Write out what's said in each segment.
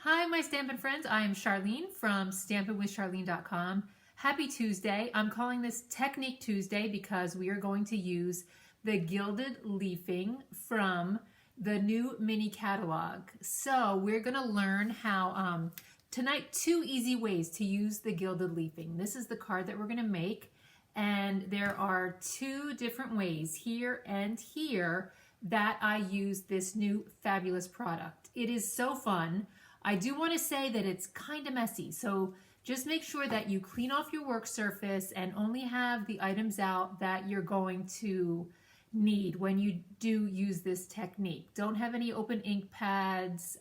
Hi, my Stampin' friends. I am Charlene from stampinwithcharlene.com. Happy Tuesday. I'm calling this Technique Tuesday because we are going to use the gilded leafing from the new mini catalog. So we're going to learn how tonight 2 easy ways to use the gilded leafing. This is the card that we're going to make, and there are 2 different ways here and here that I use this new fabulous product. It is so fun. I do want to say that it's kind of messy, so just make sure that you clean off your work surface and only have the items out that you're going to need when you do use this technique. Don't have any open ink pads.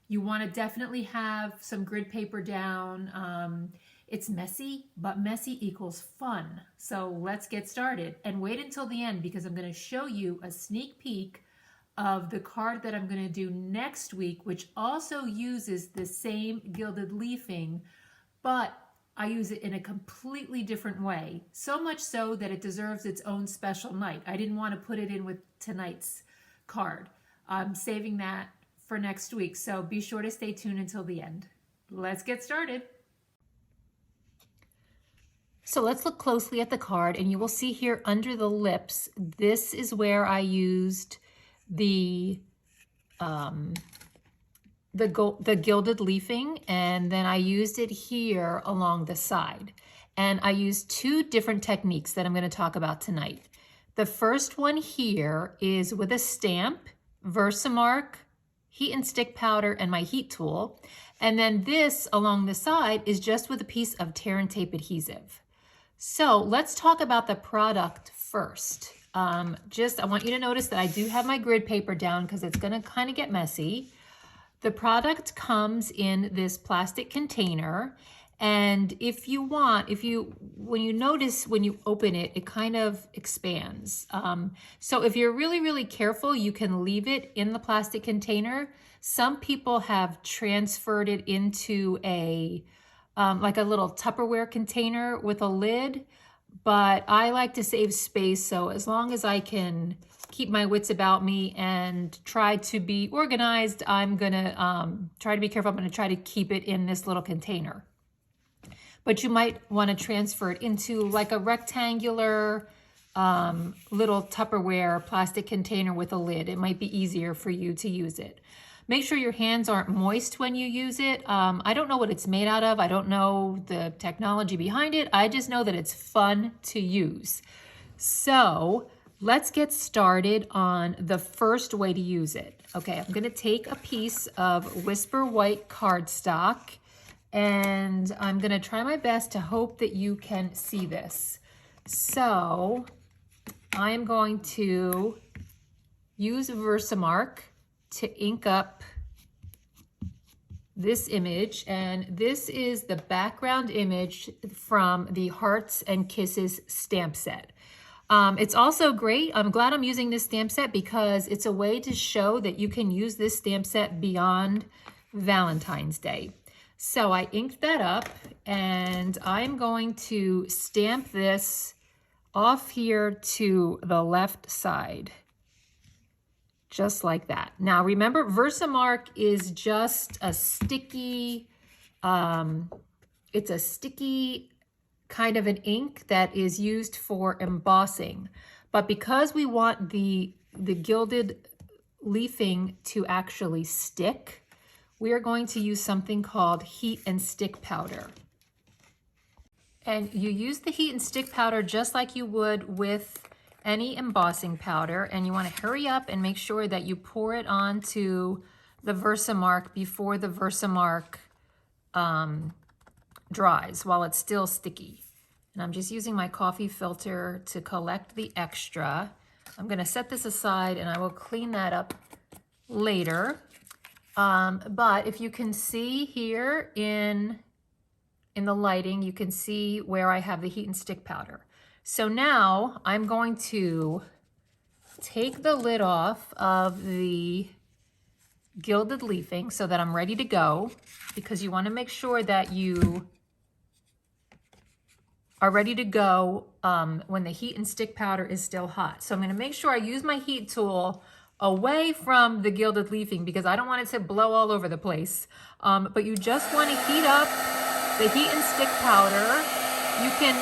You want to definitely have some grid paper down. It's messy, but messy equals fun. So let's get started and wait until the end because I'm going to show you a sneak peek of the card that I'm going to do next week, which also uses the same gilded leafing, but I use it in a completely different way. So much so that it deserves its own special night. I didn't want to put it in with tonight's card. I'm saving that for next week, so be sure to stay tuned until the end. Let's get started. So let's look closely at the card, and you will see here under the lips, this is where I used the gilded leafing, and then I used it here along the side. And I used 2 different techniques that I'm going to talk about tonight. The first one here is with a stamp, Versamark, heat and stick powder, and my heat tool. And then this along the side is just with a piece of tear and tape adhesive. So let's talk about the product first. I want you to notice that I do have my grid paper down because it's going to kind of get messy. The product comes in this plastic container, and when you open it, it kind of expands. So if you're really, really careful, you can leave it in the plastic container. Some people have transferred it into like a little Tupperware container with a lid. But I like to save space, so as long as I can keep my wits about me and try to be organized, I'm gonna try to be careful. I'm gonna try to keep it in this little container. But you might wanna transfer it into like a rectangular little Tupperware plastic container with a lid. It might be easier for you to use it. Make sure your hands aren't moist when you use it. I don't know what it's made out of. I don't know the technology behind it. I just know that it's fun to use. So let's get started on the first way to use it. Okay, I'm gonna take a piece of Whisper White cardstock, and I'm gonna try my best to hope that you can see this. So I'm going to use Versamark to ink up this image, and this is the background image from the Hearts and Kisses stamp set. It's also great. I'm glad I'm using this stamp set because it's a way to show that you can use this stamp set beyond Valentine's Day. So I inked that up, and I'm going to stamp this off here to the left side. Just like that. Now remember, Versamark is just a sticky, it's a sticky kind of an ink that is used for embossing. But because we want the gilded leafing to actually stick, we are going to use something called heat and stick powder. And you use the heat and stick powder just like you would with any embossing powder, and you want to hurry up and make sure that you pour it onto the Versamark before the Versamark dries while it's still sticky. And I'm just using my coffee filter to collect the extra. I'm going to set this aside and I will clean that up later. But if you can see here in the lighting, you can see where I have the heat and stick powder. So now I'm going to take the lid off of the gilded leafing so that I'm ready to go, because you want to make sure that you are ready to go when the heat and stick powder is still hot. So I'm going to make sure I use my heat tool away from the gilded leafing because I don't want it to blow all over the place. But you just want to heat up the heat and stick powder. You can,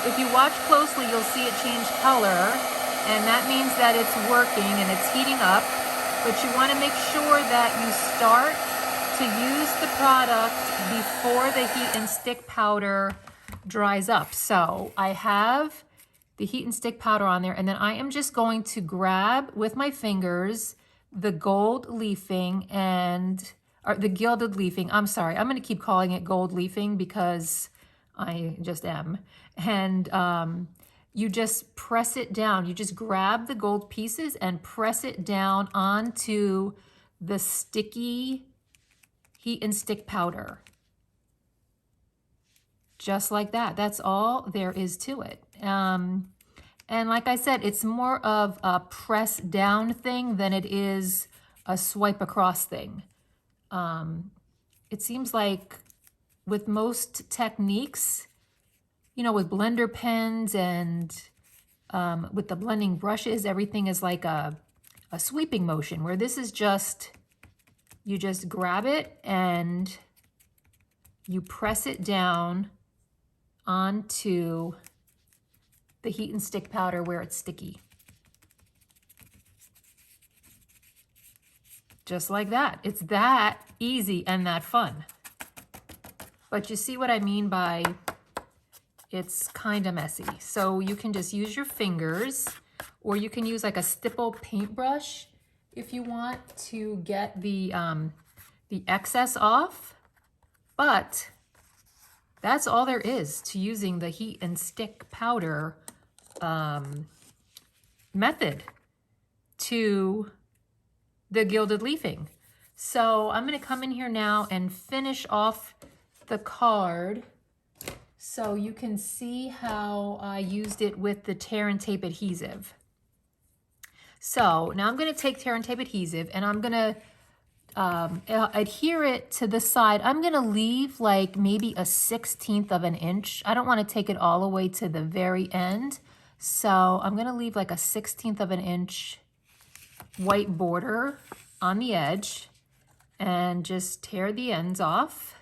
if you watch closely, you'll see it change color, and that means that it's working and it's heating up. But you want to make sure that you start to use the product before the heat and stick powder dries up. So I have the heat and stick powder on there, and then I am just going to grab with my fingers the gold leafing or the gilded leafing. I'm sorry, I'm going to keep calling it gold leafing because I just am. And you just press it down. You just grab the gold pieces and press it down onto the sticky heat and stick powder. Just like that. That's all there is to it. And like I said, it's more of a press down thing than it is a swipe across thing. It seems like with most techniques, you know, with blender pens and with the blending brushes, everything is like a sweeping motion, where this is just, you just grab it and you press it down onto the heat and stick powder where it's sticky. Just like that. It's that easy and that fun. But you see what I mean by it's kind of messy. So you can just use your fingers, or you can use like a stipple paintbrush if you want to get the excess off. But that's all there is to using the heat and stick powder method to the gilded leafing. So I'm going to come in here now and finish off the card so you can see how I used it with the tear and tape adhesive. So now I'm going to take tear and tape adhesive and I'm going to adhere it to the side. I'm going to leave like maybe a 1/16 of an inch. I don't want to take it all the way to the very end. So I'm going to leave like a 1/16 of an inch white border on the edge and just tear the ends off.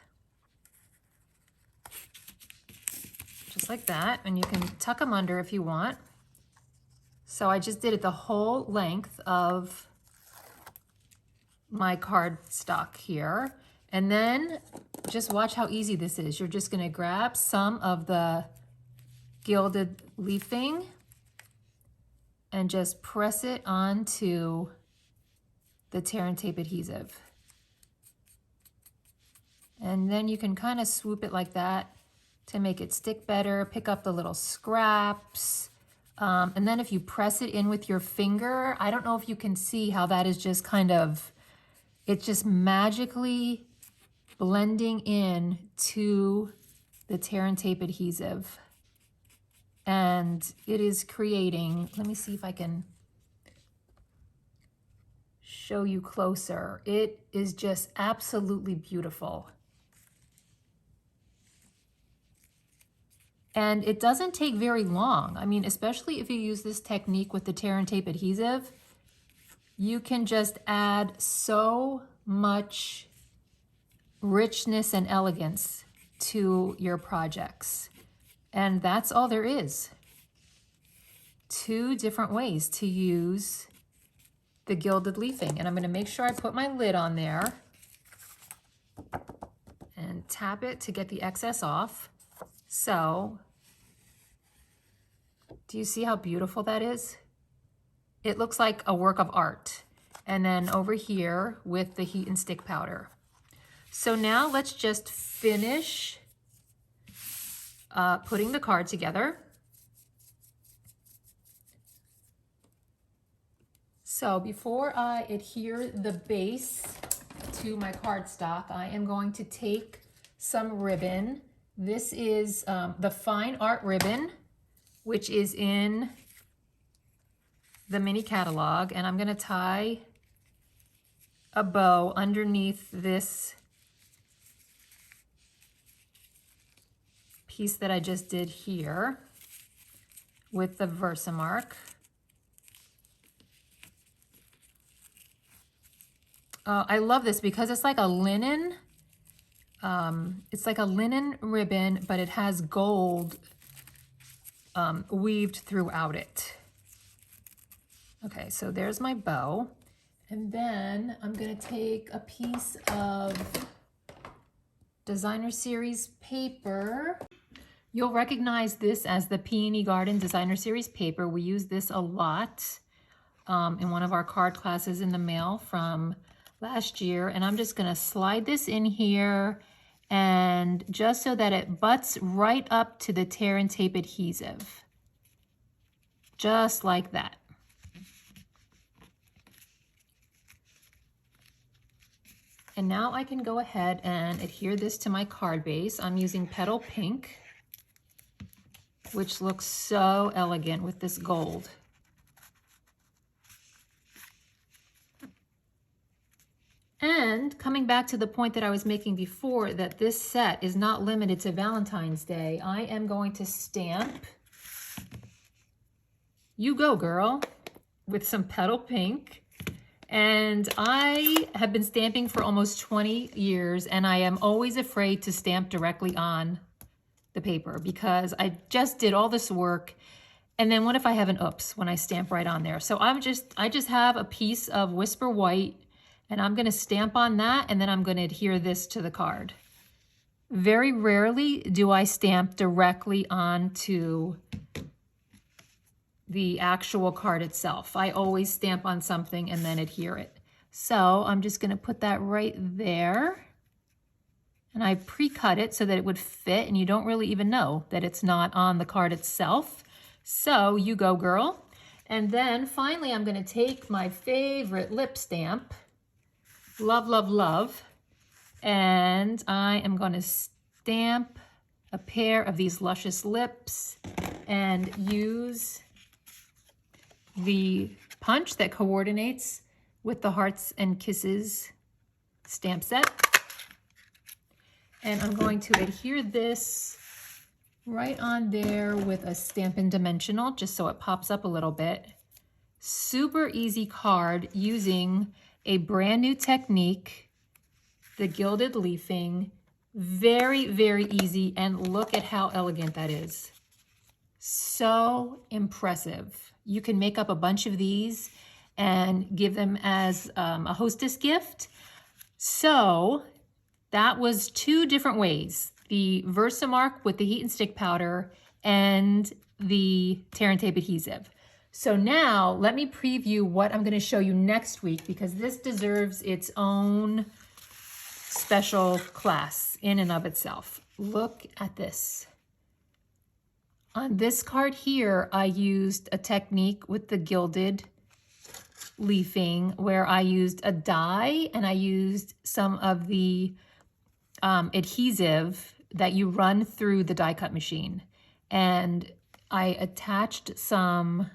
Just like that. And you can tuck them under if you want. So I just did it the whole length of my cardstock here. And then just watch how easy this is. You're just going to grab some of the gilded leafing and just press it onto the tear and tape adhesive. And then you can kind of swoop it like that to make it stick better, pick up the little scraps. And then if you press it in with your finger, I don't know if you can see how that is just kind of, it's just magically blending in to the tear and tape adhesive. And it is creating, let me see if I can show you closer. It is just absolutely beautiful. And it doesn't take very long. I mean, especially if you use this technique with the tear and tape adhesive, you can just add so much richness and elegance to your projects. And that's all there is. 2 different ways to use the gilded leafing. And I'm going to make sure I put my lid on there and tap it to get the excess off. So, do you see how beautiful that is? It looks like a work of art. And then over here with the heat and stick powder. So now let's just finish putting the card together. So before I adhere the base to my cardstock, I am going to take some ribbon. This is the fine art ribbon, which is in the mini catalog, and I'm going to tie a bow underneath this piece that I just did here with the Versamark. I love this because it's like a linen. It's like a linen ribbon, but it has gold weaved throughout it. Okay, so there's my bow. And then I'm gonna take a piece of Designer Series paper. You'll recognize this as the Peony Garden Designer Series paper. We use this a lot in one of our card classes in the mail from last year. And I'm just gonna slide this in here, and just so that it butts right up to the tear and tape adhesive. Just like that. And now I can go ahead and adhere this to my card base. I'm using Petal Pink, which looks so elegant with this gold. And coming back to the point that I was making before, that this set is not limited to Valentine's Day, I am going to stamp You Go Girl with some Petal Pink. And I have been stamping for almost 20 years, and I am always afraid to stamp directly on the paper because I just did all this work. And then what if I have an oops when I stamp right on there? So I just have a piece of Whisper White, and I'm gonna stamp on that, and then I'm gonna adhere this to the card. Very rarely do I stamp directly onto the actual card itself. I always stamp on something and then adhere it. So I'm just gonna put that right there. And I pre-cut it so that it would fit, and you don't really even know that it's not on the card itself. So You Go Girl. And then finally, I'm gonna take my favorite lip stamp, Love, Love, Love, and I am gonna stamp a pair of these luscious lips and use the punch that coordinates with the Hearts and Kisses stamp set. And I'm going to adhere this right on there with a Stampin' Dimensional, just so it pops up a little bit. Super easy card using a brand new technique, the Gilded leafing. Very, very easy, and look at how elegant that is. So impressive. You can make up a bunch of these and give them as a hostess gift. So that was 2 different ways: the Versamark with the heat and stick powder and the tear and tape adhesive. So now let me preview what I'm going to show you next week, because this deserves its own special class in and of itself. Look at this. On this card here, I used a technique with the Gilded leafing where I used a die and I used some of the adhesive that you run through the die cut machine. And I attached some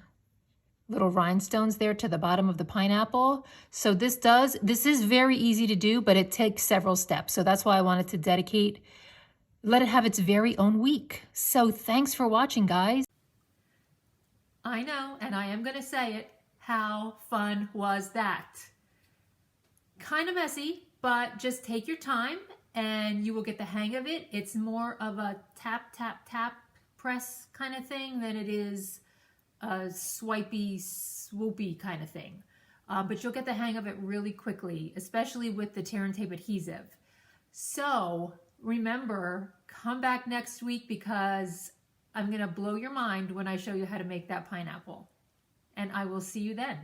little rhinestones there to the bottom of the pineapple. So this is very easy to do, but it takes several steps. So that's why I wanted to let it have its very own week. So thanks for watching, guys. I know, and I am gonna say it, how fun was that? Kind of messy, but just take your time and you will get the hang of it. It's more of a tap, tap, tap press kind of thing than it is a swipey, swoopy kind of thing. But you'll get the hang of it really quickly, especially with the tear and tape adhesive. So remember, come back next week because I'm gonna blow your mind when I show you how to make that pineapple. And I will see you then.